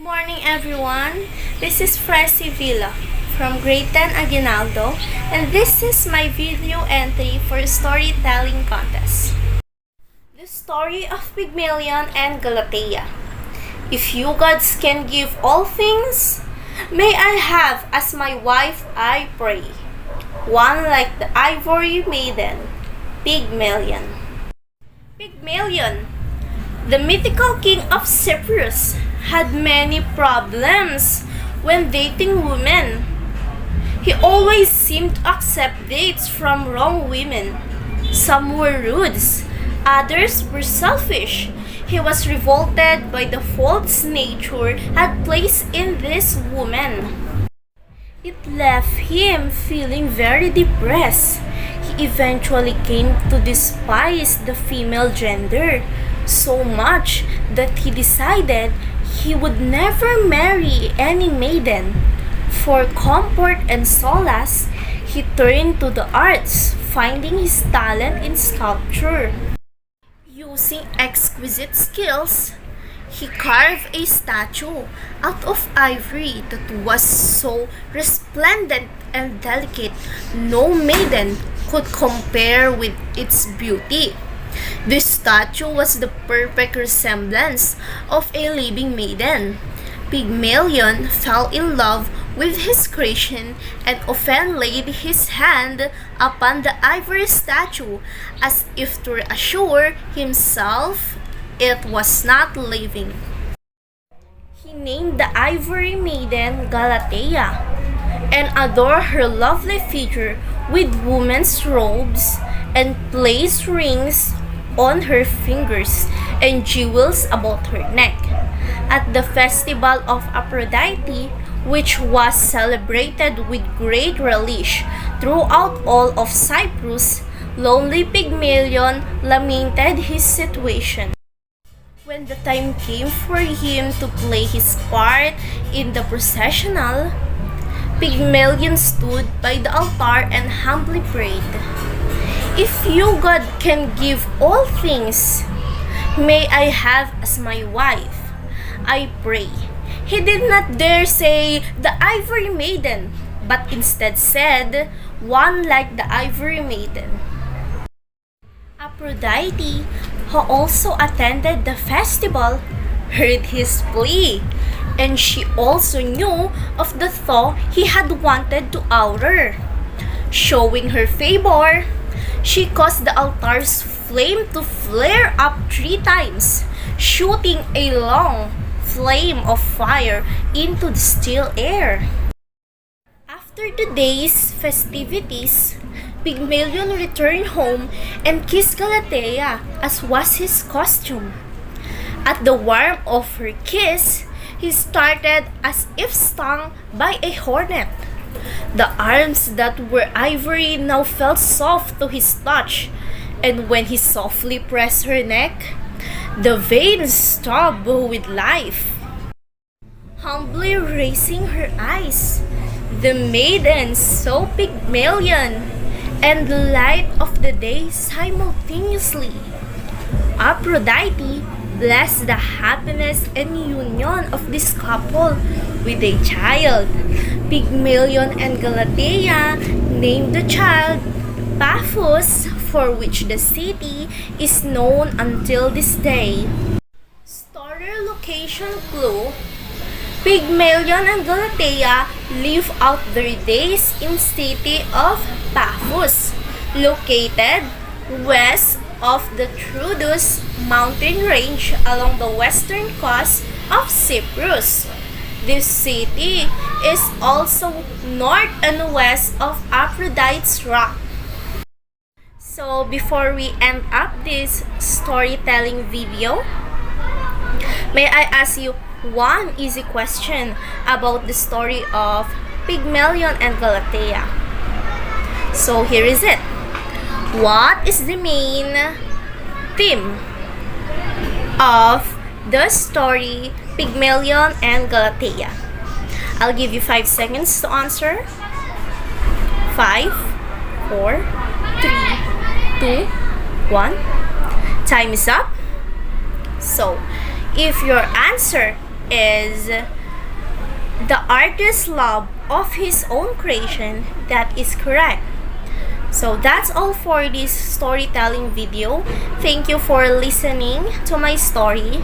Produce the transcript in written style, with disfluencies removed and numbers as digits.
Morning everyone, this is Fresi Villa from Grade 10 Aguinaldo, and this is my video entry for storytelling contest. The story of Pygmalion and Galatea. If you gods can give all things, may I have as my wife, I pray, one like the ivory maiden, Pygmalion. Pygmalion, the mythical king of Cyprus, had many problems when dating women. He always seemed to accept dates from wrong women. Some were rude, others were selfish. He was revolted by the faults nature had placed in this woman. It left him feeling very depressed. He eventually came to despise the female gender so much that he decided he would never marry any maiden. For comfort and solace, he turned to the arts, finding his talent in sculpture. Using exquisite skills, he carved a statue out of ivory that was so resplendent and delicate no maiden could compare with its beauty. This statue was the perfect resemblance of a living maiden. Pygmalion fell in love with his creation and often laid his hand upon the ivory statue as if to reassure himself it was not living. He named the ivory maiden Galatea and adored her lovely figure with women's robes and placed rings on her fingers and jewels about her neck. At the festival of Aphrodite, which was celebrated with great relish throughout all of Cyprus, lonely Pygmalion lamented his situation. When the time came for him to play his part in the processional, Pygmalion stood by the altar and humbly prayed, "If you, God, can give all things, may I have as my wife, I pray." He did not dare say the ivory maiden, but instead said, "One like the ivory maiden." Aphrodite, who also attended the festival, heard his plea, and she also knew of the thought he had wanted to outer. Showing her favor, she caused the altar's flame to flare up 3 times, shooting a long flame of fire into the still air. After the day's festivities, Pygmalion returned home and kissed Galatea as was his custom. At the warmth of her kiss, he started as if stung by a hornet. The arms that were ivory now felt soft to his touch, and when he softly pressed her neck, the veins throbbed with life. Humbly raising her eyes, the maiden saw Pygmalion and the light of the day simultaneously. Aphrodite blessed the happiness and union of this couple with a child. Pygmalion and Galatea named the child Paphos, for which the city is known until this day. Story location clue: Pygmalion and Galatea live out their days in city of Paphos, located west of the Troodos mountain range along the western coast of Cyprus. This city is also north and west of Aphrodite's rock. So before we end up this storytelling video, may I ask you one easy question about the story of Pygmalion and Galatea. So here is it. What is the main theme of the story Pygmalion and Galatea? I'll give you 5 seconds to answer. 5, 4, 3, 2, 1. Time is up. So, if your answer is the artist's love of his own creation that is correct. So that's all for this storytelling video. Thank you for listening to my story.